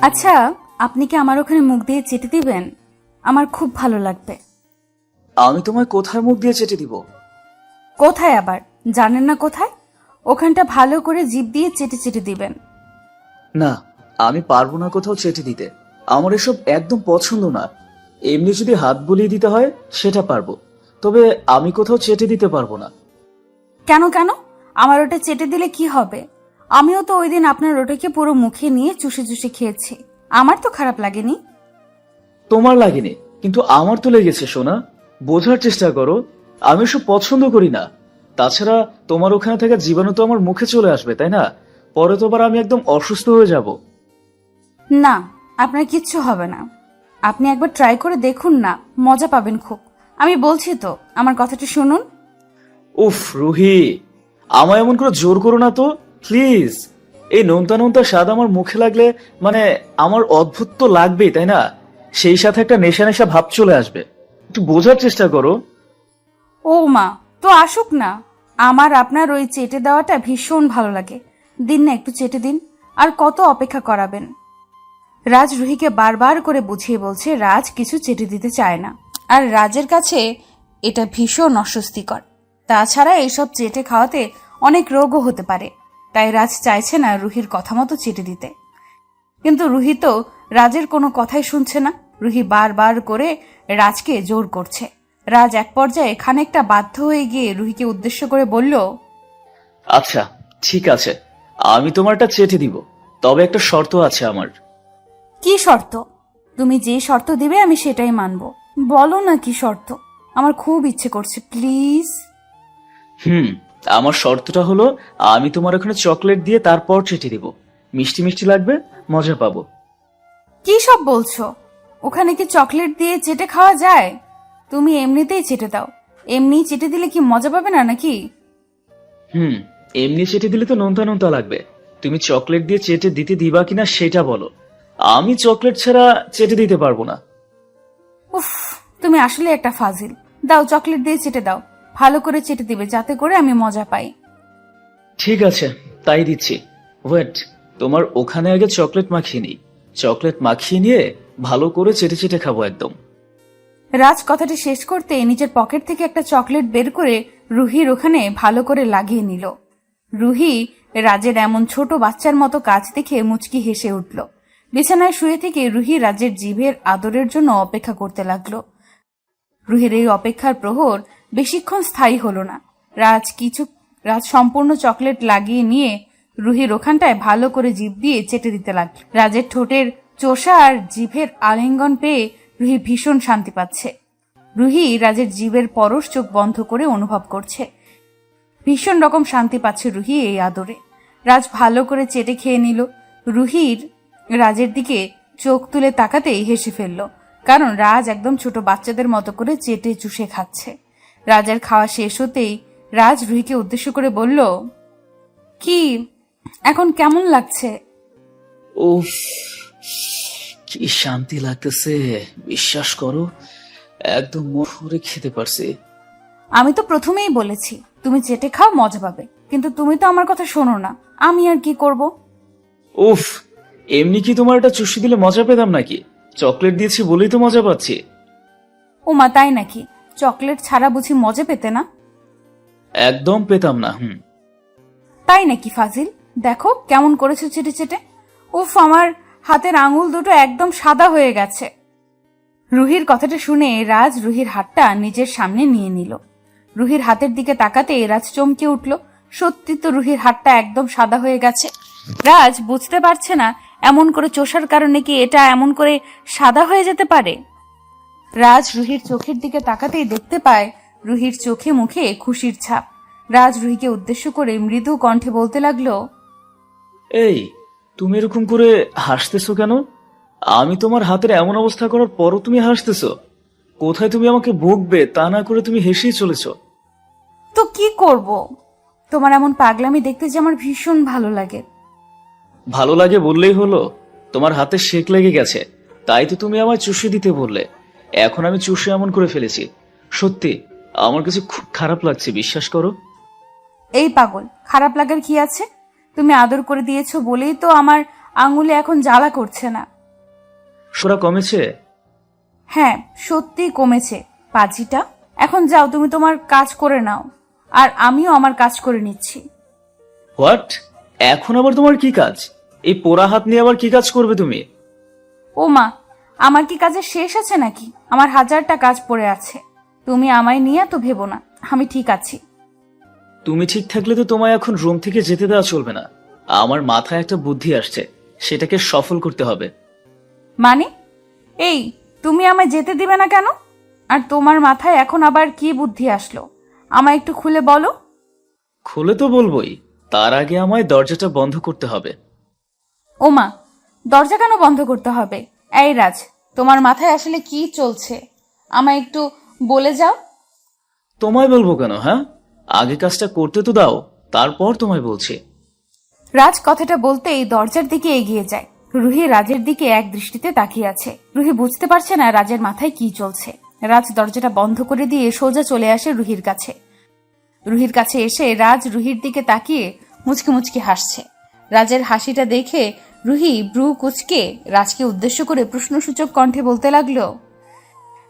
আচ্ছা, আপনি কি আমার ওখানে মুখ দিয়ে চেটে দিবেন? আমার খুব ভালো লাগবে। আমি তোমায় কোথায় মুখ দিয়ে চেটে দিব? কোথায় আবার? জানেন না কোথায়? ওখানটা ভালো করে জিভ দিয়ে চেটে চেটে দিবেন। না, আমি পারবো না কোথাও চেটে দিতে। আমার এসব একদম পছন্দ না। এমনি যদি হাত বুলিয়ে দিতে হয় সেটা পারবো, তবে আমি কোথাও চেটে দিতে পারবো না। কেন কেন? আমার ওটা চেটে দিলে কি হবে? আমিও তো ওই দিন আপনার ওটাকে পুরো মুখে নিয়ে চুষে চুষে খেয়েছি। আমার তো খারাপ লাগেনি। তোমার লাগেনি, কিন্তু আমার তো লেগেছে সোনা। বোঝার চেষ্টা করো, আমি এসব পছন্দ করি না। তাছাড়া তোমার ওখানে থাকা জীবাণু তো আমার মুখে চলে আসবে, তাই না? পরে তো আবার আমি একদম অসুস্থ হয়ে যাব। না, আপনার কিচ্ছু হবে না। আপনি একবার ট্রাই করে দেখুন না, মজা পাবেন খুব। আমি বলছি তো, আমার কথাটা শুনুন। উফ রুহি, আমায় এমন করে জোর করো না তো, প্লিজ। এই নোনতা নোনতা স্বাদ আমার মুখে লাগলে মানে আমার অদ্ভুত তো লাগবেই, তাই না? সেই সাথে একটা নেশা নেশা ভাব চলে আসবে। একটু বোঝার চেষ্টা করো। ও মা, তো আসুক না। আমার আপনার ওই চেটে দেওয়াটা ভীষণ ভালো লাগে। দিন না, একটু চেটে দিন। আর কত অপেক্ষা করাবেন? রাজ রুহিকে বারবার করে বুঝিয়ে বলছে রাজ কিছু চেটে দিতে চায় না। আর রাজের কাছে এটা ভীষণ অস্বস্তিকর। তাছাড়া এইসব চেটে খাওয়াতে অনেক রোগও হতে পারে। তাই রাজ চাইছে না রুহির কথা মতো চেটে দিতে। কিন্তু রুহি তো রাজের কোনো কথাই শুনছে না। রুহি বারবার করে রাজকে জোর করছে। রাজ এক পর্যায়ে খানিকটা বাধ্য হয়ে গিয়ে রুহিকে উদ্দেশ্য করে বলল, আচ্ছা, ঠিক আছে, আমি তোমারটা চেটে দিব, তবে একটা শর্ত আছে আমার। কি শর্ত? তুমি যে শর্ত দিবে আমি সেটাই মানব। বলো না কি শর্ত? আমার খুব ইচ্ছে করছে, প্লিজ। হুম, আমার শর্তটা হলো আমি তোমার ওখানে চকলেট দিয়ে তারপর চেটে দিব। মিষ্টি মিষ্টি লাগবে, মজা পাবো। কি সব বলছো? ওখানে কি চকলেট দিয়ে চেটে খাওয়া যায়? তুমি এমনিতেই চেটে দাও। এমনি চেটে দিলে কি মজা পাবে না নাকি? হুম, এমনি চেটে দিলে তো নোনতা নোনতা লাগবে। তুমি চকলেট দিয়ে চেটে দিতে দিবা কিনা সেটা বলো। আমি চকলেট ছাড়া চেটে দিতে পারবো না। উফ, তুমি আসলে একটা ফাজিল। দাও, চকলেট দিয়ে চেটে দাও। ভালো করে চেটে দিবে যাতে করে আমি মজা পাই। ঠিক আছে, তাই দিচ্ছি। ওয়েট, তোমার ওখানে আগে চকলেট মাখিয়ে নিই। চকলেট মাখিয়ে নিয়ে ভালো করে চেটে চেটে খাবো একদম। রাজ কথাটি শেষ করতে নিজের পকেট থেকে একটা চকলেট বের করে রুহির ওখানে ভালো করে লাগিয়ে নিল। রুহি রাজের এমন ছোট বাচ্চার মতো কাজ দেখে মুচকি হেসে উঠল। বিছানায় শুয়ে থেকে রুহি রাজের জিভের আদরের জন্য অপেক্ষা করতে লাগলো। রুহির এই অপেক্ষার প্রহর বেশিক্ষণ স্থায়ী হলো না। রাজ সম্পূর্ণ চকলেট লাগিয়ে নিয়ে রুহির ওখানটায় ভালো করে জিভ দিয়ে চেটে দিতে লাগল। রাজের ঠোঁটের চোষা আর জিভের আলিঙ্গন পেয়ে রুহি ভীষণ শান্তি পাচ্ছে। রুহি রাজের জিভের পরশ চোখ বন্ধ করে অনুভব করছে। ভীষণ রকম শান্তি পাচ্ছে রুহি এই আদরে। রাজ ভালো করে চেটে খেয়ে নিল। রুহির রাজের দিকে চোখ তুলে তাকাতেই হেসে ফেলল, কারণ রাজ একদম ছোট বাচ্চাদের মতো করে চেটে চুষে খাচ্ছে। রাজের খাওয়া শেষ হতেই রাজ রুহিকে উদ্দেশ্য করে বলল, কি এখন কেমন লাগছে? উফ, কি শান্তি লাগতেছে, বিশ্বাস করো। একদম মন ভরে খেতে পারছি। আমি তো প্রথমেই বলেছি তুমি চেটে খাও, মজা পাবে। কিন্তু তুমি তো আমার কথা শোনো না। আমি আর কি করব? উফ, এমনি কি তোমার এটা চুষি দিলে মজা পেতাম নাকি? চকলেট দিয়েছি বলেই তো মজা পাচ্ছি। ওমা, তাই নাকি? চকলেট ছাড়া বুঝি মজা পেতে না? একদম পেতাম না। তাই নাকি ফাজিল? দেখো কেমন করেছো চেটে চেটে। উফ, আমার হাতের আঙুল দুটো একদম সাদা হয়ে গেছে। রুহির কথাটা শুনে রাজ রুহির হাতটা নিজের সামনে নিয়ে নিল। রুহির হাতের দিকে তাকাতে রাজ চমকে উঠল। সত্যি তো রুহির হাতটা একদম সাদা হয়ে গেছে। রাজ বুঝতে পারছে না এমন করে চোষার কারণে কি এটা এমন করে সাদা হয়ে যেতে পারে। রাজ রুহির চোখের দিকে তাকাতেই দেখতে পায় রুহির চোখে মুখে খুশির ছাপ। রাজ রুহিকে উদ্দেশ্য করে মৃদু কণ্ঠে বলতে লাগলো, এই, তুমি এরকম করে হাসতেছো কেন? আমি তোমার হাতের এমন অবস্থা করার পরও তুমি হাসতেছো। কোথায় তুমি আমাকে বকবে তা না করে তুমি হেসেই চলেছো। তো কি করব? তোমার এমন পাগলামি দেখতে যে আমার ভীষণ ভালো লাগে। ভালো লাগে বললেই হলো? তোমার হাতে শেক লেগে গেছে, তাই তো তুমি আমায় চুষে দিতে বললে। এখন আমি চুষে এমন করে ফেলেছি। সত্যি আমার কাছে খুব খারাপ লাগছে, বিশ্বাস করো। এই পাগল, খারাপ লাগার কি আছে? তুমি আদর করে দিয়েছো বলেই তো আমার আঙুলে এখন জ্বালা করছে না। সোরা কমেছে? হ্যাঁ, সত্যিই কমেছে পাজিটা। এখন যাও, তুমি তোমার কাজ করে নাও, আর আমিও আমার কাজ করে নিচ্ছি। হোয়াট? এখন আবার তোমার কি কাজ? এই পোড়া হাত নিয়ে আবার কি কাজ করবে তুমি? ও মা, আমার কি কাজের শেষ আছে নাকি? আমার হাজারটা কাজ পড়ে আছে। তুমি আমায় নিয়ে তো ভেবো না, আমি ঠিক আছি। তুমি ঠিক থাকলে তো তোমায় এখন রুম থেকে যেতে দেওয়া চলবে না। আমার মাথায় একটা বুদ্ধি আসছে, সেটাকে সফল করতে হবে। মানে? এই, তুমি আমায় যেতে দিবে না কেন? আর তোমার মাথায় এখন আবার কি বুদ্ধি আসলো? আমায় একটু খুলে বলো। খুলে তো বলবোই, তার আগে আমায় দরজাটা বন্ধ করতে হবে। ও মা, দরজা কেন বন্ধ করতে হবে? এই রাজ, তোমার মাথায় আসলে কি চলছে? আমায় একটু বলে যাও। তোমায় বলবো কেন? হ্যাঁ, আগে কাজটা করতে তো দাও, তারপর তোমায় বলছি। রাজ কথাটা বলতেই দরজার দিকে এগিয়ে যায়। রুহি রাজের দিকে এক দৃষ্টিতে তাকিয়ে আছে। রুহি বুঝতে পারছে না রাজের মাথায় কি চলছে। রাজ দরজাটা বন্ধ করে দিয়ে সোজা চলে আসে রুহির কাছে। রুহির কাছে এসে রাজ রুহির দিকে তাকিয়ে মুচকি মুচকি হাসছে। রাজের হাসিটা দেখে রুহি ব্রু কুচকে রাজকে উদ্দেশ্য করে প্রশ্নসূচক কণ্ঠে বলতে লাগলো,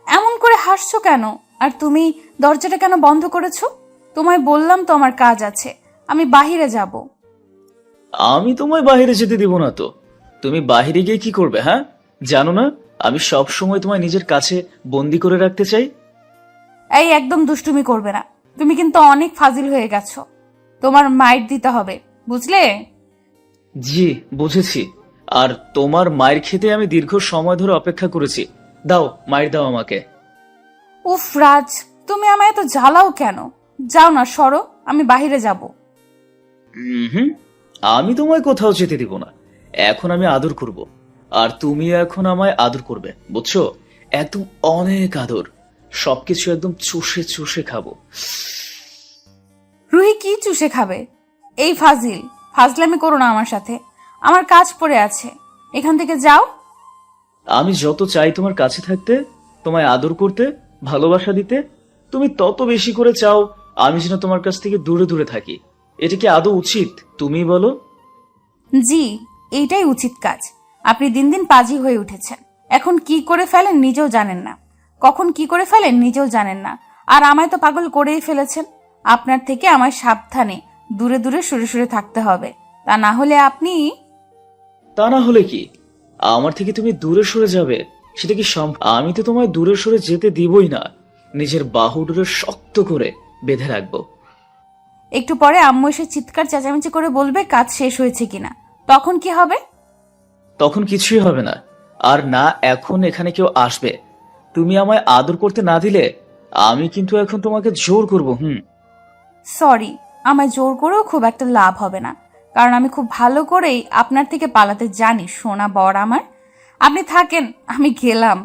এমন করে হাসছো কেন? আর তুমি দরজাটা কেন বন্ধ করেছো? তোমায় বললাম তো আমার কাজ আছে, আমি বাহিরে যাব। আমি তোমায় বাইরে যেতে দিব না তো। তুমি বাইরে গিয়ে কি করবে? হ্যাঁ, জানো না আমি সব সময় তোমায় নিজের কাছে বন্দি করে রাখতে চাই। এই, একদম দুষ্টুমি করবে না। তুমি কিন্তু অনেক ফাজিল হয়ে গেছো। তোমার মাইর দিতে হবে, বুঝলে? জি, বুঝেছি। আর তোমার মায়ের খেতে আমি দীর্ঘ সময় ধরে অপেক্ষা করেছি। দাও, মায়ের দাও আমাকে। উফ রাজ, তুমি আমায় এত জ্বালাও কেন? যাও না, সরো, আমি বাহিরে যাব। হুম, আমি তোমায় কোথাও যেতে দিব না। এখন আমি আদর করব, আর তুমি এখন আমায় আদর করবে, বুঝছো? একদম অনেক আদর, সবকিছু একদম চুষে চুষে খাবো। রুহি কি চুষে খাবে? এই ফাজিল, ফাজলামি করো না আমার সাথে। আমার কাজ পড়ে আছে, এখান থেকে যাও। আমি যত চাই তোমার কাছে থাকতে, তোমায় আদর করতে, ভালোবাসা দিতে, তুমি তত বেশি করে চাও আমি যেন তোমার কাছ থেকে দূরে দূরে থাকি। এটা কি আদৌ উচিত? তুমি বলো। জি, এইটাই উচিত কাজ। আপনি দিন দিন পাজি হয়ে উঠেছেন। এখন কি করে ফেলেন নিজেও জানেন না, কখন কি করে ফেলেন নিজেও জানেন না। আর আমায় তো পাগল করেই ফেলেছেন। আপনার থেকে আমায় সাবধানে দূরে দূরে সরে সরে থাকতে হবে, তা না হলে আপনি। তা না হলে কি? আমার থেকে তুমি দূরে সরে যাবে? সেটা কি সম্ভব? আমি তো তোমায় দূরে সরে যেতে দিবই না, নিজের বাহু ডোরে শক্ত করে বেঁধে রাখবো। একটু পরে আম্মু এসে চিৎকার চেঁচামেচি করে বলবে কাজ শেষ হয়েছে কিনা। তখন কি হবে? তখন কিছুই হবে না। আর না এখন এখানে কেউ আসবে। তুমি আমায় আদর করতে না দিলে আমি কিন্তু এখন তোমাকে জোর করব। সরি, আমায় জোর করেও খুব একটা লাভ হবে না, কারণ আমি খুব ভালো করেই আপনার থেকে পালাতে জানি সোনা বর আমার। আপনি থাকেন, আমি গেলাম।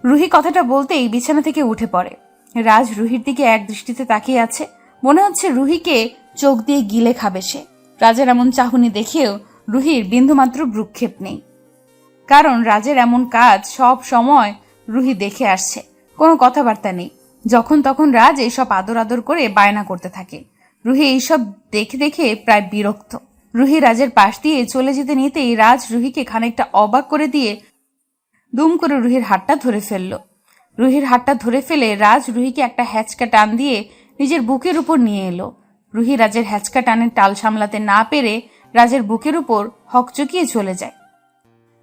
রুহি কথাটা বলতেই বিছানা থেকে উঠে পড়ে। রাজ রুহির দিকে এক দৃষ্টিতে তাকিয়ে আছে। মনে হচ্ছে রুহিকে চোখ দিয়ে গিলে খাবে সে। রাজের এমন চাহনি দেখেও রুহির বিন্দুমাত্র ভ্রুক্ষেপ নেই, কারণ রাজের এমন কাজ সব সময় রুহি দেখে আসছে। কোনো কথাবার্তা নেই। যখন তখন রাজ এইসব আদর আদর করে বায়না করতে থাকে। রুহি এইসব দেখে দেখে প্রায় বিরক্ত। রুহি রাজের পাশ দিয়ে চলে যেতে নিতেই রাজ রুহিকে খানিকটা অবাক করে দিয়ে দুম করে রুহির হাতটা ধরে ফেলল। রুহির হাতটা ধরে ফেলে রাজ রুহিকে একটা হ্যাচকা টান দিয়ে নিজের বুকের উপর নিয়ে এলো। রুহি রাজের হ্যাচকা টানের টাল সামলাতে না পেরে রাজের বুকের উপর হকচকিয়ে চলে যায়।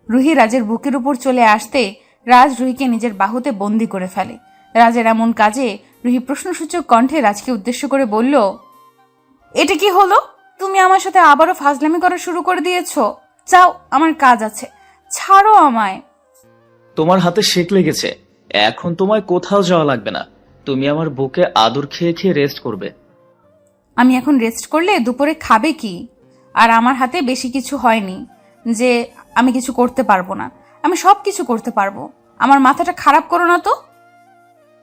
রুহি রাজের বুকের উপর চলে আসতে রাজ রুহিকে নিজের বাহুতে বন্দি করে ফেলে। রাজের এমন কাজে রুহি প্রশ্নসূচক কণ্ঠে রাজকে উদ্দেশ্য করে বলল, এটা কি হলো? তুমি আমার সাথে আবারও ফাজলামি করা শুরু করে দিয়েছো। যাও, আমার কাজ আছে, ছাড়ো আমায়। তোমার হাতে শেক লেগেছে, এখন তোমায় কোথাও যাওয়া লাগবে না। তুমি আমার বুকে আদর খেয়ে খেয়ে রেস্ট করবে। আমি এখন রেস্ট করলে দুপুরে খাবে কি? আর আমার হাতে বেশি কিছু হয়নি যে আমি কিছু করতে পারবো না। আমি সব কিছু করতে পারবো। আমার মাথাটা খারাপ করো না তো।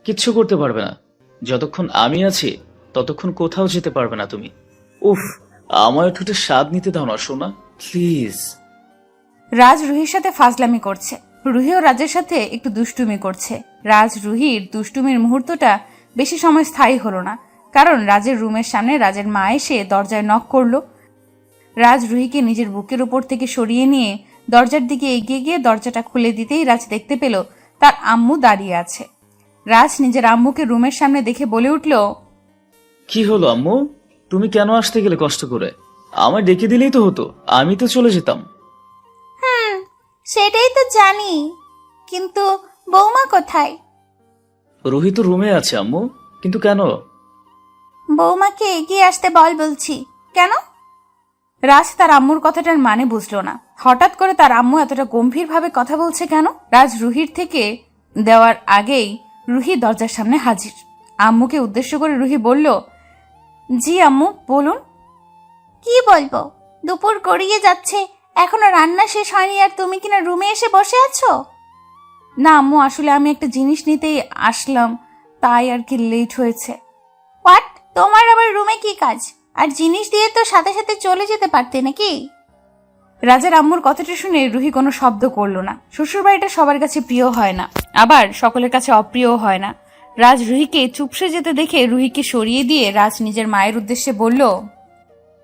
কিচ্ছু করতে পারবে না। যতক্ষণ আমি আছি ততক্ষণ কোথাও যেতে পারবে না তুমি। উফ, আমার ঠোঁটে স্বাদ নিতে দাও না সোনা, প্লিজ। রাজ রুহির সাথে ফাজলামি করছে, রুহিও রাজের সাথে একটু দুষ্টুমি করছে। রাজ রুহির দুষ্টুমির মুহূর্তটা বেশি সময় স্থায়ী হলো না, কারণ রাজের রুমের সামনে রাজের মা এসে দরজায় নক করলো। রাজ রুহিকে নিজের বুকের উপর থেকে সরিয়ে নিয়ে দরজার দিকে এগিয়ে গিয়ে দরজাটা খুলে দিতেই রাজ দেখতে পেল তার আম্মু দাঁড়িয়ে আছে। রাজ নিজের আম্মুকে রুমের সামনে দেখে বলে উঠল, কি হলো আম্মু, তুমি কেন আসতে গেলে কষ্ট করে? আমায় ডেকে দিলেই তো হতো, আমি তো চলে যেতাম। সেটাই তো জানি, কিন্তু বৌমা কোথায়? রুহি তো রুমে আছে আম্মু, কিন্তু কেন? বৌমাকে এগিয়ে আসতে বলছি। কেন? রাজ তার আম্মুর কথাটার মানে বুঝলো না। হঠাৎ করে তার আম্মু এতটা গম্ভীরভাবে কথা বলছে কেন? রাজ রুহির থেকে দেওয়ার আগেই রুহি দরজার সামনে হাজির। আম্মুকে উদ্দেশ্য করে রুহি বলল, জি আম্মু বলুন। কি বলবো, দুপুর গড়িয়ে যাচ্ছে, এখনো রান্না শেষ হয়নি আর তুমি কিনা রুমে এসে বসে আছো? না আম্মু, আসলে আমি একটা জিনিস নিতেই আসলাম, তাই আর কি লেট হয়েছে। হোয়াট? তোমার আবার রুমে কি কাজ? আর জিনিস দিয়ে তো সাথে সাথে চলে যেতে পারতে নাকি? রাজের আম্মুর কথাটা শুনে রুহি কোনো শব্দ করলো না। শ্বশুরবাড়িটা সবার কাছে প্রিয় হয় না, আবার সকলের কাছে অপ্রিয় হয় না। রাজ রুহিকে চুপসে যেতে দেখে রুহিকে সরিয়ে দিয়ে রাজ নিজের মায়ের উদ্দেশ্যে বলল,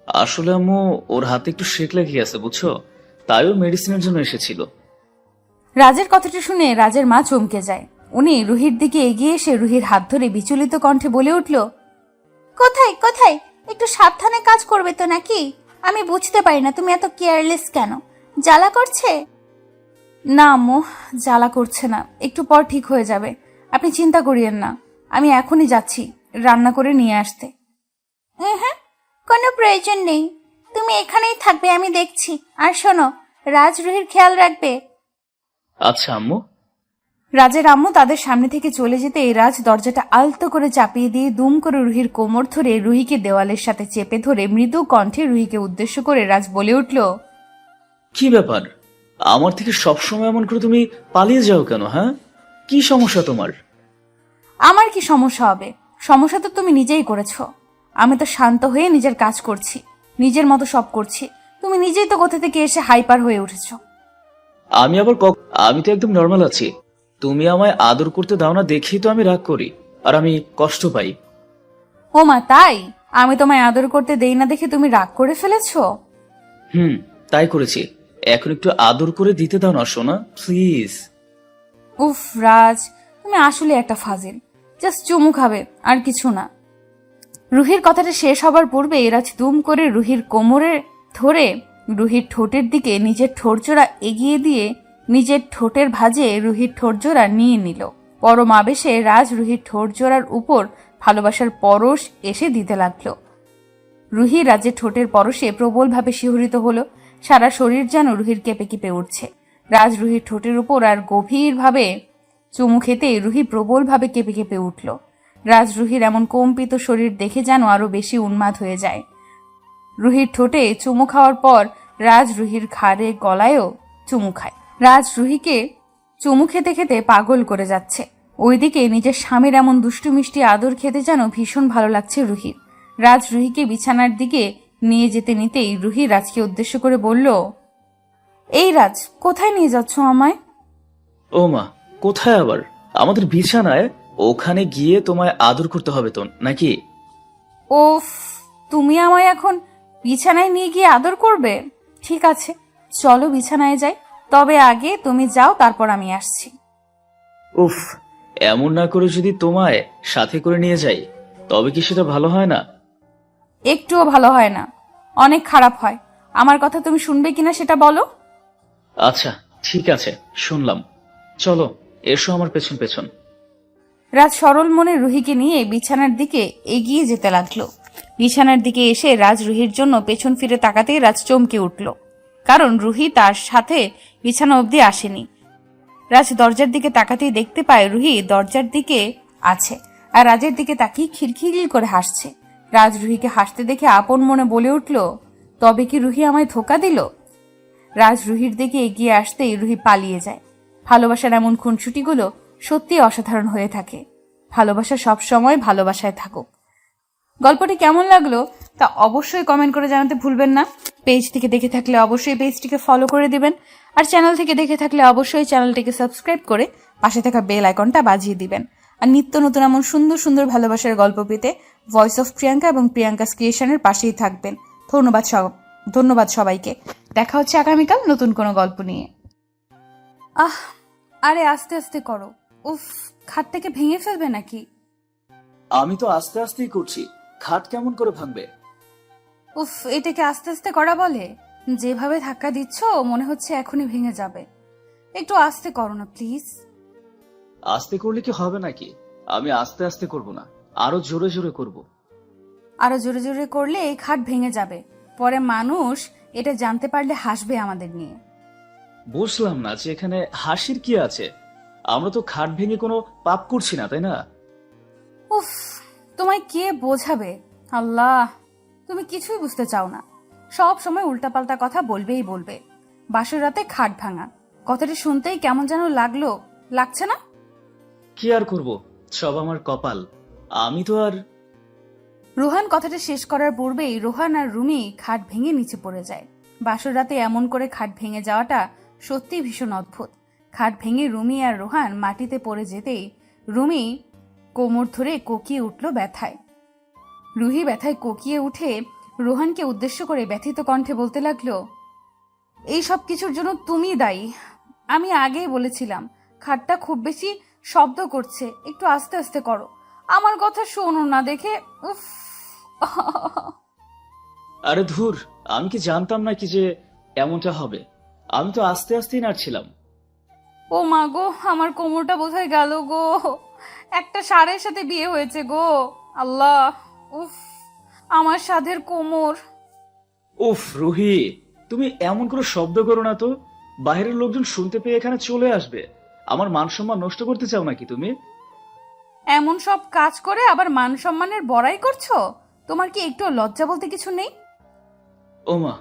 আসলে আম্মু, ওর হাতে একটু শেক লেগে গেছে বুঝছো, তাই ও মেডিসিনের জন্য এসেছিল। রাজের কথাটা শুনে রাজের মা চমকে যায়। উনি রুহির দিকে এগিয়ে এসে রুহির হাত ধরে বিচলিত কণ্ঠে বলে উঠল, কোথায় কোথায়? একটু সাবধানে কাজ করবে তো নাকি? আমি বুঝতে পারি না তুমি এত কেয়ারলেস কেন। জ্বালা করছে? না আম্মু, জ্বালা করছে না, একটু পর ঠিক হয়ে যাবে, আপনি চিন্তা করিয়েন না। আমি এখনই যাচ্ছি রান্না করে নিয়ে আসতে। হ্যাঁ, কোনো প্রয়োজন নেই, তুমি এখানেই থাকবে, আমি দেখছি। আর শোনো, রাজ রুহির খেয়াল রাখবে। আচ্ছা আম্মু। রাজের আম্মু তাদের সামনে থেকে চলে যেতে রাজ দরজাটা আলতো করে চাপিয়ে দিয়ে দুম করে রুহির কোমর ধরে রুহিকে দেওয়ালের সাথে চেপে ধরে মৃদু কণ্ঠে রুহিকে উদ্দেশ্য করে রাজ বলে উঠল, কি ব্যাপার, আমার থেকে সবসময় এমন করে তুমি পালিয়ে যাও কেন? হ্যাঁ, কি সমস্যা তোমার? আমার কি সমস্যা হবে? সমস্যা তো তুমি নিজেই করেছ। আমি তো শান্ত হয়ে নিজের কাজ করছি, নিজের মতো সব করছি, তুমি নিজেই তো কোথা থেকে এসে হাইপার হয়ে উঠেছ। আমি আবার আমি তো একদম নর্মাল আছি। তুমি আমায় আদর করতে দাও না দেখেই তো আমি রাগ করি আর আমি কষ্ট পাই। ও মা, তাই? আমি তোমায় আদর করতে দেই না দেখে তুমি রাগ করে ফেলেছো? তাই করেছি। এখন একটু আদর করে দিতে দাও না সোনা, প্লিজ। উফ রাজ, তুমি আসলে একটা ফাজিল। জাস্ট চুমু খাবে, আর কিছু না। রুহির কথাটা শেষ হবার পূর্বে রাজ দুম করে রুহির কোমরে ধরে রুহির ঠোঁটের দিকে নিজের ঠোঁটজোড়া এগিয়ে দিয়ে নিজের ঠোঁটের ভাঁজে রুহির ঠোঁটজোড়া নিয়ে নিল। পরম আবেশে রাজ রুহির ঠোঁটজোড়ার উপর ভালোবাসার পরশ এসে দিতে লাগল। রুহি রাজের ঠোঁটের পরশে প্রবলভাবে শিহরিত হলো। সারা শরীর যেন রুহির কেঁপে কেঁপে উঠছে। রাজ রুহির ঠোঁটের উপর আর গভীরভাবে চুমু খেতে রুহি প্রবলভাবে কেঁপে কেঁপে উঠল। রাজ রুহির এমন কম্পিত শরীর দেখে যেন আরো বেশি উন্মাদ হয়ে যায়। রুহির ঠোঁটে চুমু খাওয়ার পর রাজ রুহির ঘাড়ে গলায়ও চুমু খায়। রাজ রুহিকে চুমু খেতে খেতে পাগল করে যাচ্ছে। ওইদিকে নিজের স্বামীর এমন দুষ্টু মিষ্টি আদর খেতে যেন ভীষণ ভালো লাগছে রুহির। রাজ রুহিকে বিছানার দিকে নিয়ে যেতে নিতেই রুহি রাজকে উদ্দেশ্য করে বলল, এই রাজ, কোথায় নিয়ে যাচ্ছ আমায়? ও মা, কোথায় আবার? আমাদের বিছানায়, ওখানে গিয়ে তোমায় আদর করতে হবে তো নাকি? ওফ, তুমি আমায় এখন বিছানায় নিয়ে গিয়ে আদর করবে? ঠিক আছে, চলো বিছানায় যাই। তবে আগে তুমি যাও, তারপর আমি আসছি। উফ, এমন না করে যদি তোমায় সাথে করে নিয়ে যাই তবে কি সেটা ভালো হয় না? একটুও ভালো হয় না, অনেক খারাপ হয়। আমার কথা তুমি শুনবে কিনা সেটা বলো। আচ্ছা ঠিক আছে, শুনলাম। চলো, এসো আমার পেছন পেছন। রাজ সরল মনে রুহিকে নিয়ে বিছানার দিকে এগিয়ে যেতে লাগলো। বিছানার দিকে এসে রাজ রুহির জন্য পেছন ফিরে তাকাতেই রাজ চমকে উঠল, কারণ রুহি তার সাথে বিছানা অবধি আসেনি। রাজ দরজার দিকে তাকাতেই দেখতে পায় রুহি দরজার দিকে আছে আর রাজের দিকে তাকিয়ে খিলখিল করে হাসছে। রাজ রুহিকে হাসতে দেখে আপন মনে বলে উঠল, তবে কি রুহি আমায় ধোকা দিল? রাজ রুহির দিকে এগিয়ে আসতেই রুহি পালিয়ে যায়। ভালোবাসার এমন খুনসুটিগুলো সত্যি অসাধারণ হয়ে থাকে। ভালোবাসা সব সময় ভালোবাসায় থাকুক। গল্পটি কেমন লাগলো তা অবশ্যই কমেন্ট করে জানাতে ভুলবেন না। পেজ থেকে দেখে থাকলে অবশ্যই পেজটিকে ফলো করে দিবেন, আর চ্যানেল থেকে দেখে থাকলে অবশ্যই চ্যানেলটিকে সাবস্ক্রাইব করে পাশে থাকা বেল আইকনটা বাজিয়ে দিবেন। আর নিত্য নতুন এমন সুন্দর সুন্দর ভালোবাসার গল্প পেতে ভয়েস অফ প্রিয়াঙ্কা এবং প্রিয়াঙ্কাস ক্রিয়েশনের পাশেই থাকবেন। ধন্যবাদ সব। ধন্যবাদ সবাইকে। দেখা হচ্ছে আগামীকাল নতুন কোনো গল্প নিয়ে। আরে আস্তে আস্তে করো। উফ, খাটটাকে ভেঙে ফেলবে নাকি? আমি তো আস্তে আস্তেই করছি, খাট কেমন করে ভাঙবে? উফ, এটাকে আস্তে আস্তে করা বলে? যেভাবে ধাক্কা দিচ্ছ মনে হচ্ছে এখনই ভেঙে যাবে। একটু আস্তে করো না প্লিজ। আস্তে করলে কি হবে নাকি? আমি আস্তে আস্তে করব না, আরো জোরে জোরে করব। আরো জোরে জোরে করলে এই খাট ভেঙে যাবে, পরে মানুষ এটা জানতে পারলে হাসবে আমাদের নিয়ে। বুঝলাম না যে এখানে হাসির কি আছে? আমরা তো খাট ভেঙে কোনো পাপ করছি না, তাই না? উফ, তোমায় কে বোঝাবে? আল্লাহ, তুমি কিছুই বুঝতে চাও না, সব সময় উল্টাপাল্টা কথা বলবেই বলবে। বাসর রাতে খাট ভাঙা কথাটা শুনতেই কেমন যেন লাগছে না? কি আর করব, সব আমার কপাল। আমি তো আর রোহান কথাটা শেষ করার পূর্বেই রোহান আর রুমি খাট ভেঙে নিচে পড়ে যায়। বাসর রাতে এমন করে খাট ভেঙে যাওয়াটা সত্যি ভীষণ অদ্ভুত। খাট ভেঙে রুমি আর রোহান মাটিতে পড়ে যেতেই রুমি কোমর ধরে কোকিয়ে উঠল ব্যথায়। রুহি ব্যথায় কোকিয়ে উঠে রোহানকে উদ্দেশ্য করে ব্যথিত কণ্ঠে বলতে লাগলো, এই সব কিছুর জন্য তুমি দায়ী। আমি আগেই বলেছিলাম খাটটা খুব বেশি শব্দ করছে, একটু আস্তে আস্তে করো। আমার কথা শোনো না দেখে। উফ। আরে ধুর, আমি কি জানতাম নাকি যে এমনটা হবে? আমি তো আস্তে আস্তেই নাড়ছিলাম। ও মা গো, আমার কোমরটা বোধহয় গেল গো। একটা ষাঁড়ের সাথে বিয়ে হয়েছে গো। আল্লাহ, উফ, আমার সাধের কোমর। উফ রুহি, তুমি এমন করে শব্দ করো না তো, বাইরের লোকজন শুনতে পেয়ে এখানে চলে আসবে। আমার মান সম্মান নষ্ট করতে চাও নাকি তুমি? এমন সব কাজ করে আবার মান সম্মানের বড়াই করছো? তোমার কি একটু লজ্জা বলতে কিছু নেই? ওমা,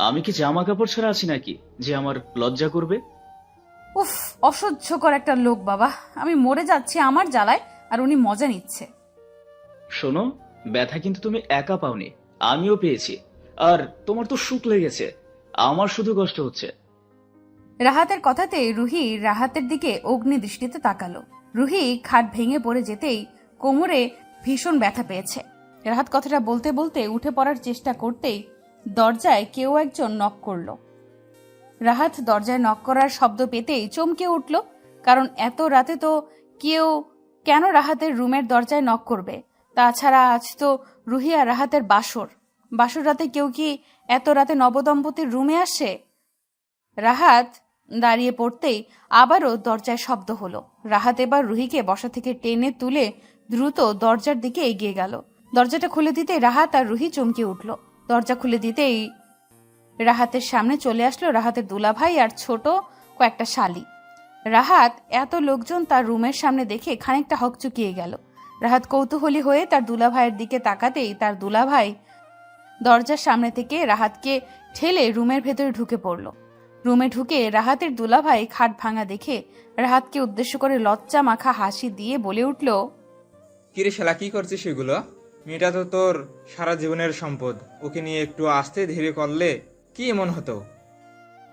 আমি কি জামা কাপড় ছাড়া আছি নাকি যে আমার লজ্জা করবে? উফ, অসহ্যকর একটা লোক বাবা। আমি মরে যাচ্ছি আমার জ্বালায়, আর উনি মজা নিচ্ছে। শোনো, ব্যথা কিন্তু তুমি একা পাওনি, আমিও পেয়েছি। আর তোমার তো সুখ লেগেছে, আমার শুধু কষ্ট হচ্ছে। রাহাতের কথাতে রুহি রাহাতের দিকে অগ্নি দৃষ্টিতে তাকালো। রুহি খাট ভেঙে পড়ে যেতেই কোমরে ভীষণ ব্যথা পেয়েছে। রাহাত কথাটা বলতে বলতে উঠে পড়ার চেষ্টা করতেই দরজায় কেউ একজন নক করলো। রাহাত দরজায় নক করার শব্দ পেতেই চমকে উঠল, কারণ এত রাতে তো কেন রাহাতের রুমের দরজায় নক করবে? তাছাড়া আজ তো রুহি আর রাহাতের বাসর রাতে কেউ কি এত রাতে নবদম্পতির রুমে আসে? রাহাত দাঁড়িয়ে পড়তেই আবারও দরজায় শব্দ হলো। রাহাত এবার রুহিকে বসা থেকে টেনে তুলে দ্রুত দরজার দিকে এগিয়ে গেল। দরজাটা খুলে দিতেই রাহাত আর রুহি চমকে উঠল। দরজা খুলে দিতেই রাহাতের সামনে চলে আসলো রাহাতের দুলাভাই আর ছোট কয়েকটা শালি। রাহাত এত লোকজন তার রুমের সামনে দেখে খানিকটা হকচকিয়ে গেল। রাহাত কৌতূহলী হয়ে তার দুলাভাইয়ের দিকে তাকাতেই তার দুলাভাই দরজার সামনে থেকে রাহাতকে ঠেলে রুমের ভেতরে ঢুকে পড়ল। রুমে ঢুকে রাহাতের দুলাভাই খাট ভাঙা দেখে রাহাতকে উদ্দেশ্য করে লজ্জা মাখা হাসি দিয়ে বলে উঠল, কিরে শালা, কি করছিস সেগুলো? মেয়েটা তো তোর সারা জীবনের সম্পদ, ওকে নিয়ে একটু আস্তে ধীরে করলে কি এমন হতো?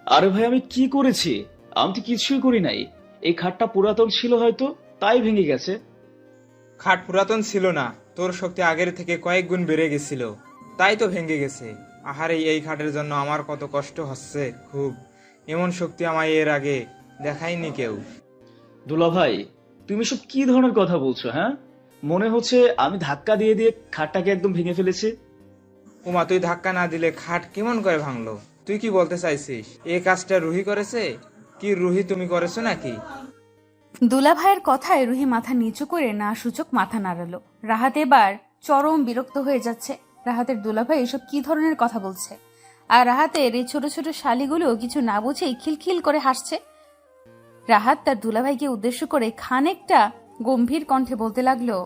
আরে ভাই, আমি কি করেছি? আমি তো কিছুই করি নাই। এই খাটটা পুরাতন ছিল হয়তো, তাই ভেঙে গেছে। খাট পুরাতন ছিল না, তোর শক্তি আগের থেকে কয়েক গুণ বেড়ে গেছিল, তাই তো ভেঙে গেছে। আহারে, এই খাটের জন্য আমার কত কষ্ট হচ্ছে খুব। এমন শক্তি আমায় এর আগে দেখায়নি কেউ। দুলা ভাই, তুমি সব কি ধরনের কথা বলছো? হ্যাঁ, মনে হচ্ছে আমি ধাক্কা দিয়ে দিয়ে খাটটাকে একদম ভেঙে ফেলেছি। উমা, তুই ধাক্কা না দিলে খাট কেমন করে ভাঙলো? তুই কি বলতে চাইছিস এই কাজটা রুহি করেছে? কি রুহি, তুমি করেছো নাকি? দুলাভাইয়ের কথায় রুহি মাথা নিচু করে না সূচক মাথা নাড়ালো। রাহাত এবার চরম বিরক্ত হয়ে যাচ্ছে। রাহাতের দুলাভাই এসব কি ধরনের কথা বলছে? আর রাহাতের এই ছোট ছোট শালিগুলো কিছু না বুঝেই খিলখিল করে হাসছে। রাহাত তার দুলাভাইকে উদ্দেশ্য করে খানিকটা গম্ভীর কণ্ঠে বলতে লাগলো,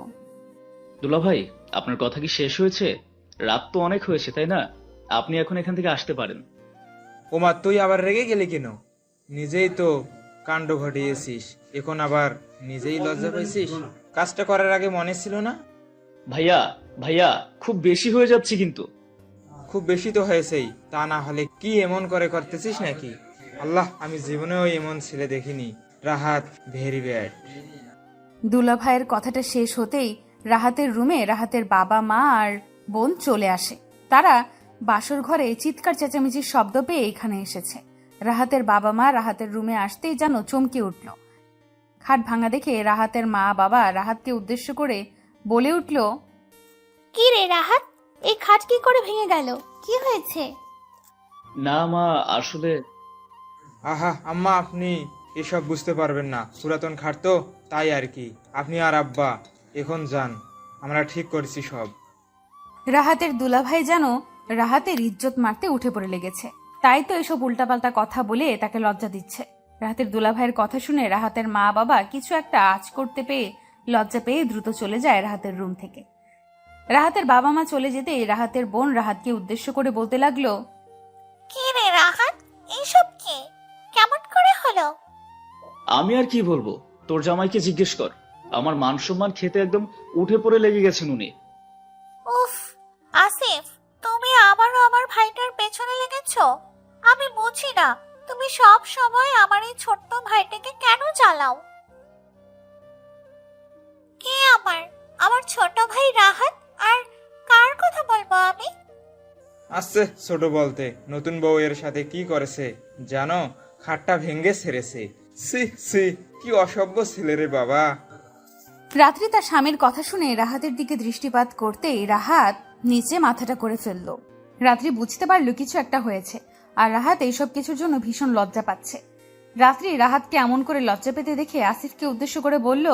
দুলা ভাই, আপনার কথা কি শেষ হয়েছে? রাত তো অনেক হয়েছে, তাই না? আপনি এখন এখান থেকে আসতে পারেন। ওমা, তুই আবার রেগে গেলি কেন? নিজেই তো কাণ্ড ঘটিয়েছিস, এখন আবার নিজেই লজ্জা পাইছিস? কাজটা করার আগে মনে ছিল না? ভাইয়া ভাইয়া, খুব বেশি হয়ে যাচ্ছে কিন্তু। খুব বেশি তো হয়েছেই, তা না হলে কি এমন করে করতেছিস নাকি? আল্লাহ, আমি জীবনেও এমন ছেলে দেখিনি। Rahat very bad. দুলাভাইয়ের কথাটা শেষ হতেই রাহাতের রুমে রাহাতের বাবা মা আর বোন চলে আসে। তারা বাসর ঘরে চিৎকার চেঁচামেচির শব্দ পেয়ে এখানে এসেছে। রাহাতের বাবা মা রাহাতের রুমে আসতেই যেন চমকে উঠল। খাট ভাঙা দেখে রাহাতের মা বাবা রাহাতকে উদ্দেশ্য করে বলে উঠল, কি রে রাহাত, এই খাট কি করে ভেঙে গেল? কি হয়েছে? না মা, আসলে আহা আম্মা, আপনি এসব বুঝতে পারবেন না, পুরাতন খাট তো, তাই আর কি। আপনি আর আব্বা এখন যান, আমরা ঠিক করেছি সব। রাহাতের দুলাভাই যেন রাহাতের ইজ্জত মারতে উঠে পড়ে লেগেছে, তাই তো এসব উল্টাপাল্টা কথা বলে তাকে লজ্জা দিচ্ছে। রাহাতের দুলাভাইয়ের কথা শুনে রাহাতের মা বাবা কিছু একটা আঁচ করতে পেয়ে লজ্জা পেয়ে দ্রুত চলে যায় রাহাতের রুম থেকে। রাহাতের বাবা মা চলে যেতেই রাহাতের বোন রাহাতকে উদ্দেশ্য করে বলতে লাগলো, কি রে রাহাত, এইসব কি? কেমন করে হলো? আমি আর কি বলবো, তোর জামাইকে জিজ্ঞেস কর। আমার মান সম্মান খেতে একদম উঠে পড়ে লেগে গেছেন উনি। উফ আসিফ, তুমি আবারও আমার ভাইটার পেছনে লেগেছো। আমি বুঝি না তুমি সব সময় আমার এই ছোট্ট ভাইটাকে কেন জ্বালাও। কে আমার? আমার ছোট ভাই রাহাত। আর কার কথা বলবো আমি? আসছে ছোট বলতে, নতুন বউ এর সাথে কি করেছে জানো? খাটটা ভেঙে ছেড়েছে। সি সি, কি অসভ্য ছেলে রে বাবা। রাত্রি তার স্বামীর কথা শুনে রাহাতের দিকে দৃষ্টিপাত করতেই রাহাত নিচে মাথাটা করে ফেলল। রাত্রি বুঝতে পারল কিছু একটা হয়েছে, আর রাহাত এইসব কিছুর জন্য ভীষণ লজ্জা পাচ্ছে। রাত্রি রাহাতকে এমন করে লজ্জা পেতে দেখে আসিফকে উদ্দেশ্য করে বলল,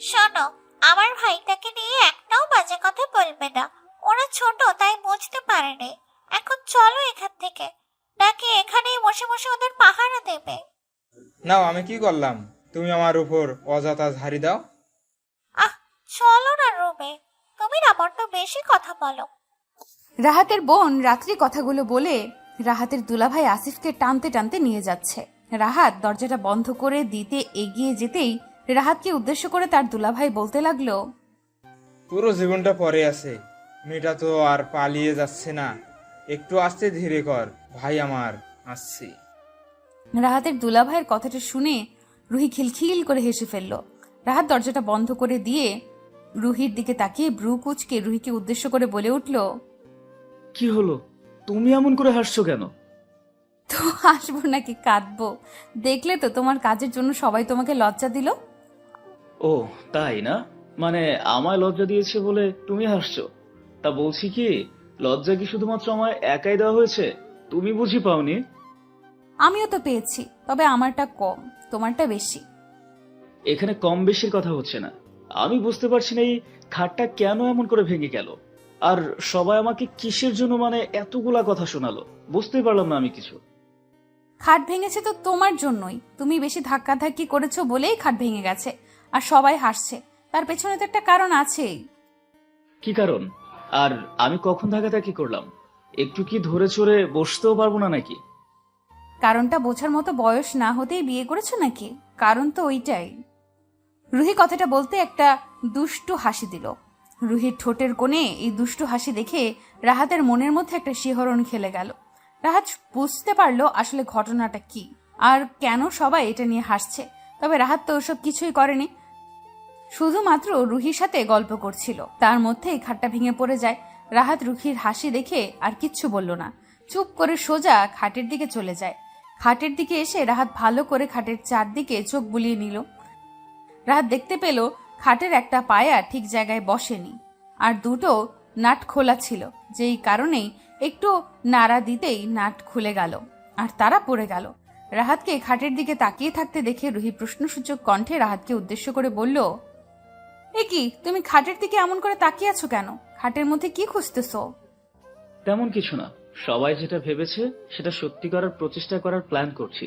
শোনো, আমার ভাইটাকে নিয়ে একটাও বাজে কথা বলবে না। ওরা ছোট তাই বুঝতে পারেনি। এখন চলো এখান থেকে, নাকি এখানেই বসে বসে ওদের পাহারা দেবে? নাও, আমি কি করলাম? তুমি আমার উপর অযথা ঝাড়ি দাও। আহ, চলো না রুমে, তুমি না বড্ড বেশি কথা বলো। রাহাতের বোন রাত্রি কথাগুলো বলে রাহাতের দুলাভাই আসিফকে টানতে টানতে নিয়ে যাচ্ছে। রাহাত দরজাটা বন্ধ করে দিতে এগিয়ে যেতেই রাহাতকে উদ্দেশ্য করে তার দুলাভাই বলতে লাগলো, পুরো জীবনটা পরে আছে, মেয়েটা তো আর পালিয়ে যাচ্ছে না। একটু আস্তে ধীরে কর ভাই আমার, আসছি। রাহাতের দুলাভাইয়ের কথাটা শুনে রুহি খিলখিল করে হেসে ফেলল। রাহাত দরজাটা বন্ধ করে দিয়ে রুহির দিকে তাকিয়ে ব্রু কুচকে রুহিকে উদ্দেশ্য করে বলে উঠল, কি হলো, তুমি এমন করে হাসছো কেন? তো হাসবো নাকি কাঁদবো? দেখলে তো তোমার কাজের জন্য সবাই তোমাকে লজ্জা দিল। ও তাই না, মানে আমায় লজ্জা দিয়েছে বলে তুমি হাসছো? তা বলছি কি, লজ্জা কি শুধুমাত্র আমায় একাই দেওয়া হয়েছে? তুমি বুঝি পাওনি? আমিও তো পেয়েছি, তবে আমারটা কম, তোমারটা বেশি। এখানে কম বেশির কথা হচ্ছে না। আমি বুঝতে পারছি না এই খাটটা কেন এমন করে ভেঙে গেল, আর সবাই আমাকে কিসের জন্য মানে এতগুলা কথা শোনালো, বুঝতেই পারলাম না আমি কিছু। খাট ভেঙেছে তো তোমার জন্যই, তুমি বেশি ধাক্কাধাক্কি করেছো বলেই খাট ভেঙে গেছে, আর সবাই হাসছে। তার পেছনে তো একটা কারণ আছেই। কি কারণ? আর আমি কখন ধাক্কাধাক্কি করলাম? একটু কি ধরে চড়ে বসতেও পারবো না নাকি? কারণটা বোঝার মতো বয়স না হতেই বিয়ে করেছো নাকি? কারণ তো ওইটাই। রুহি কথাটা বলতে একটা দুষ্টু হাসি দিল। রুহির ঠোঁটের কোণে এই দুষ্টু হাসি দেখে রাহাতের মনের মধ্যে একটা শিহরণ খেলে গেল। রাহাত বুঝতে পারলো আসলে ঘটনাটা কি আর কেন সবাই এটা নিয়ে হাসছে। তবে রাহাত তো ওসব কিছুই করেনি, শুধুমাত্র রুহির সাথে গল্প করছিল। তার মধ্যেই খাটটা ভেঙে পড়ে যায়। রাহাত রুহির হাসি দেখে আর কিচ্ছু বলল না, চুপ করে সোজা খাটের দিকে চলে যায়। খাটের দিকে এসে রাহাত ভালো করে খাটের চারদিকে চোখ বুলিয়ে নিল। রাহাত দেখতে পেল খাটের একটা পায়া ঠিক জায়গায় বসেনি, আর দুটো নাট খোলা ছিল, যেই কারণেই একটু নাড়া দিতেই নাট খুলে গেল আর তারা পড়ে গেল। রাহাতকে খাটের দিকে তাকিয়ে থাকতে দেখে রুহি প্রশ্নসূচক কণ্ঠে রাহাতকে উদ্দেশ্য করে বলল, এ কি, তুমি খাটের দিকে এমন করে তাকিয়ে আছো কেন? খাটের মধ্যে কি খুঁজতেছো? তেমন কিছু না, সবাই যেটা ভেবেছে সেটা সত্যি করার প্রচেষ্টা করার প্ল্যান করছি।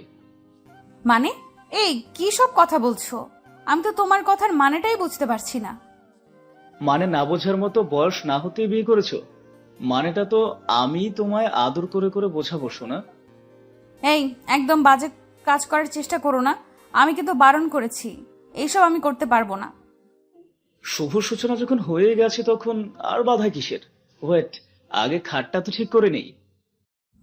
মানে, এই কি সব কথা বলছো? আমি তো তোমার কথার মানেটাই বুঝতে পারছি না। মানে না বোঝার মতো বয়স না হতেই বিয়ে করেছো? মানেটা তো আমি তোমায় আদর করে করে বোঝাবো শোনা। এই একদম বাজে কাজ করার চেষ্টা করো না, আমি কিন্তু বারণ করেছি। এইসব আমি করতে পারবো না। শুভ সূচনা যখন হয়ে গেছে তখন আর বাধা কিসের? ওয়েট, আগে খাটটা তো ঠিক করে নেই।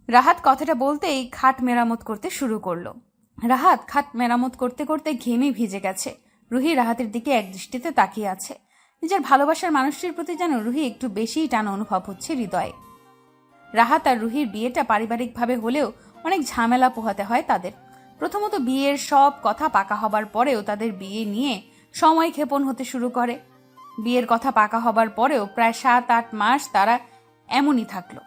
রাহাত কথাটা বলতেই খাট মেরামত করতে শুরু করলো। রাহাত খাট মেরামত করতে করতে ঘেমে ভিজে গেছে। রুহি রাহাতের দিকে এক দৃষ্টিতে তাকিয়ে আছে। নিজের ভালোবাসার মানুষটির প্রতি যেন রুহি একটু বেশিই টান অনুভব হচ্ছে হৃদয়ে। রাহাত আর রুহির বিয়েটা পারিবারিকভাবে হলেও অনেক ঝামেলা পোহাতে হয় তাদের। প্রথমত বিয়ের সব কথা পাকা হবার পরেও তাদের বিয়ে নিয়ে সময় ক্ষেপণ হতে শুরু করে। বিয়ের কথা পাকা হবার পরেও প্রায় 7-8 মাস তারা এমনই থাকলো,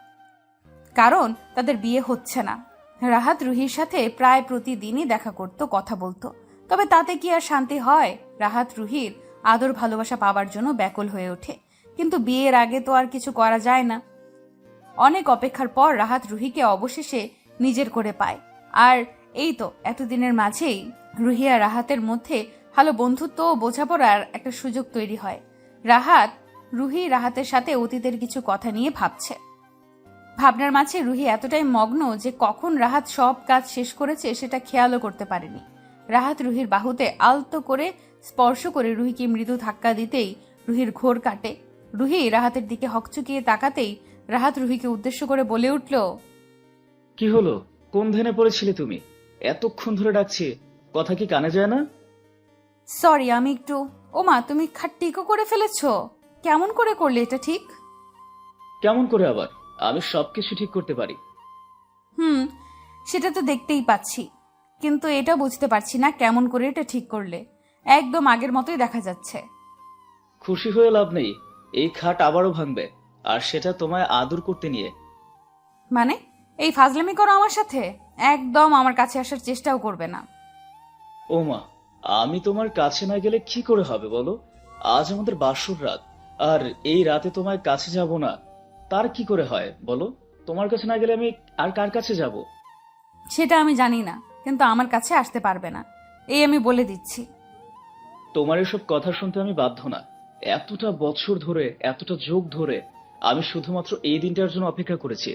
কারণ তাদের বিয়ে হচ্ছে না। রাহাত রুহির সাথে প্রায় প্রতিদিনই দেখা করত, কথা বলতো, তবে তাতে কি আর শান্তি হয়? রাহাত রুহির আদর ভালোবাসা পাওয়ার জন্য ব্যাকুল হয়ে ওঠে, কিন্তু বিয়ের আগে তো আর কিছু করা যায় না। অনেক অপেক্ষার পর রাহাত রুহিকে অবশেষে নিজের করে পায়। আর এই তো এতদিনের মাঝেই রুহি আর রাহাতের মধ্যে ভালো বন্ধুত্ব ও বোঝাপড়ার একটা সুযোগ তৈরি হয়। রুহি রাহাতের সাথে অতীতের কিছু কথা নিয়ে ভাবছে। ভাবনার মাঝে রুহি এতটাই মগ্ন যে কখন রাহাত সব কাজ শেষ করেছে সেটা খেয়ালও করতে পারেনি। রাহাত রুহির বাহুতে আলতো করে স্পর্শ করে রুহিকে মৃদু ধাক্কা দিতেই রুহির ঘোর কাটে। রুহি রাহাতের দিকে হকচকিয়ে তাকাতেই রাহাত রুহিকে উদ্দেশ্য করে বলে উঠল, কি হলো? কোন ধ্যানে পড়েছিলে তুমি? এতক্ষণ ধরে ডাকছি, কথা কি কানে যায় না? সরি, আমি একটু। ওমা, তুমি খাট্টিকো করে ফেলেছ। কেমন করে করলে এটা ঠিক? কেমন করে আবার? আমি সবকিছু ঠিক করতে পারি। সেটা তো দেখতেই পাচ্ছি, কিন্তু এটা বুঝতে পারছি না কেমন করে এটা ঠিক করলে। একদম আগের মতোই দেখা যাচ্ছে। খুশি হয়ে লাভ নেই, এই খাট আবারও ভাঙবে, আর সেটা তোমায় আদর করতে নিয়ে। মানে এই ফাজলামি করো আমার সাথে? একদম আমার কাছে আসার চেষ্টাও করবে না। ও মা, আমি তোমার কাছে না গেলে কি করে হবে বলো? আজ আমাদের বাসর রাত, আর এই রাতে তোমার কাছে যাব না তার কি করে হয় বলো? তোমার কাছে না গেলে আমি আর কার কাছে যাব? সেটা আমি জানি না, কিন্তু আমার কাছে আসতে পারবে না, এই আমি বলে দিচ্ছি। তোমার এসব কথা শুনতে আমি বাধ্য না। এতটা বছর ধরে, এতটা যুগ ধরে আমি শুধুমাত্র এই দিনটার জন্য অপেক্ষা করেছি,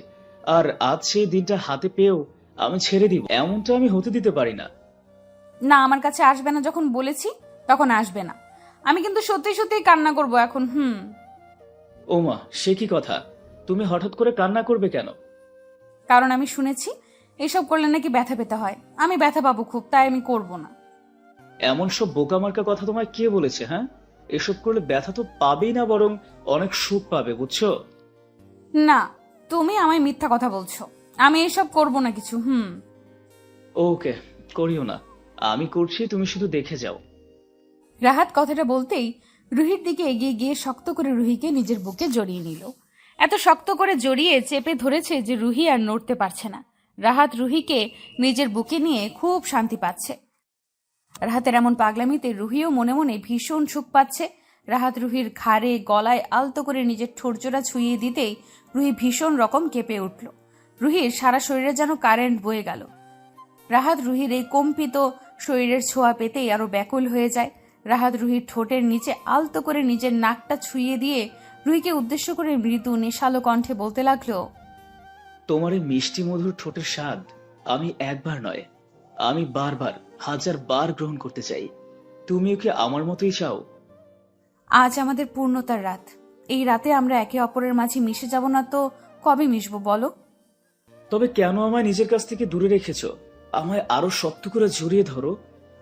আর আজ সেই দিনটা হাতে পেয়েও আমি ছেড়ে দিব, এমনটা আমি হতে দিতে পারি না। না, আমার কাছে আসবে না যখন বলেছি তখন আসবে না। আমি কিন্তু সত্যি সত্যিই কান্না করব এখন। ও মা, সে কি কথা? তুমি হঠাৎ করে কান্না করবে কেন? কারণ আমি শুনেছি এসব করলে নাকি ব্যথা পেতে হয়। আমি ব্যথা পাবো খুব, তাই আমি করব না। এমন সব বোকামার্কা কথা তোমায় কে বলেছে? হ্যাঁ, এসব করলে ব্যথা তো পাবেই না, বরং অনেক সুখ পাবে, বুঝছো? না, তুমি আমায় মিথ্যা কথা বলছো। আমি এসব করব না কিছু। ওকে, করিও না। আমি করছি, তুমি শুধু দেখে যাও। রাহাত কথাটা বলতেই রুহির দিকে এগিয়ে গিয়ে শক্ত করে রুহিকে নিজের বুকে জড়িয়ে নিল। এত শক্ত করে জড়িয়ে চেপে ধরেছে যে রুহি আর নড়তে পারছে না। রাহাত রুহিকে নিজের বুকে নিয়ে খুব শান্তি পাচ্ছে। রাহাতের এমন পাগলামিতে রুহিও মনে মনে ভীষণ সুখ পাচ্ছে। রাহাত রুহির ঘাড়ে গলায় আলতো করে নিজের ঠোঁটজোড়া ছুঁয়ে দিতেই রুহি ভীষণ রকম কেঁপে উঠল। রুহির সারা শরীরে যেন কারেন্ট বয়ে গেল। রাহাত রুহির এই কম্পিত শরীরের ছোঁয়া পেতেই আরো ব্যাকুল হয়ে যায়। রাহাত রুহির ঠোঁটের নিচে আলতো করে নিজের নাকটা ছুঁয়ে দিয়ে রুহিকে উদ্দেশ্য করে মৃদু নেশালো কণ্ঠে বলতে লাগলো, তোমার এই মিষ্টি মধুর ঠোঁটের স্বাদ আমি একবার নয়, আমি বারবার, 1000 বার গ্রহণ করতে চাই। তুমিও কি আমার মতোই চাও? আজ আমাদের পূর্ণতার রাত। এই রাতে আমরা একে অপরের মাঝে মিশে যাব না তো কবে মিশবো বলো? তবে কেন আমায় নিজের কাছ থেকে দূরে রেখেছো? আমায় আরো শক্ত করে জড়িয়ে ধরো,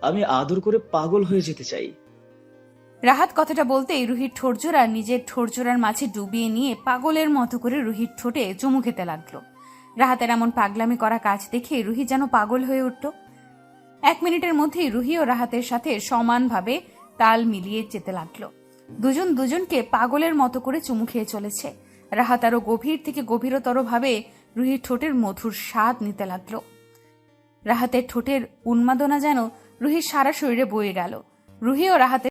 আমি আদর করে পাগল হয়ে যেতে চাই। রাহাত কথাটা বলতেই রুহির ঠোঁটজোড়া নিজের ঠোঁটজোড়ার মাঝে ডুবিয়ে নিয়ে পাগলের মতো করে রুহির ঠোঁটে চুমু খেতে লাগলো। রাহাতের এমন পাগলামি করা কাজ দেখে রুহি যেন পাগল হয়ে উঠল। 1 মিনিটের মধ্যেই রুহি ও রাহাতের সাথে সমানভাবে তাল মিলিয়ে যেতে লাগলো। দুজন দুজনকে পাগলের মতো করে চুমু খেয়ে চলেছে। রাহাত আরো গভীর থেকে গভীরতর ভাবে রুহির ঠোঁটের মধুর স্বাদ নিতে লাগলো। রাহাতের ঠোঁটের উন্মাদনা যেন রুহির সারা শরীরে বয়ে গেল। রুহি ও রাহাতের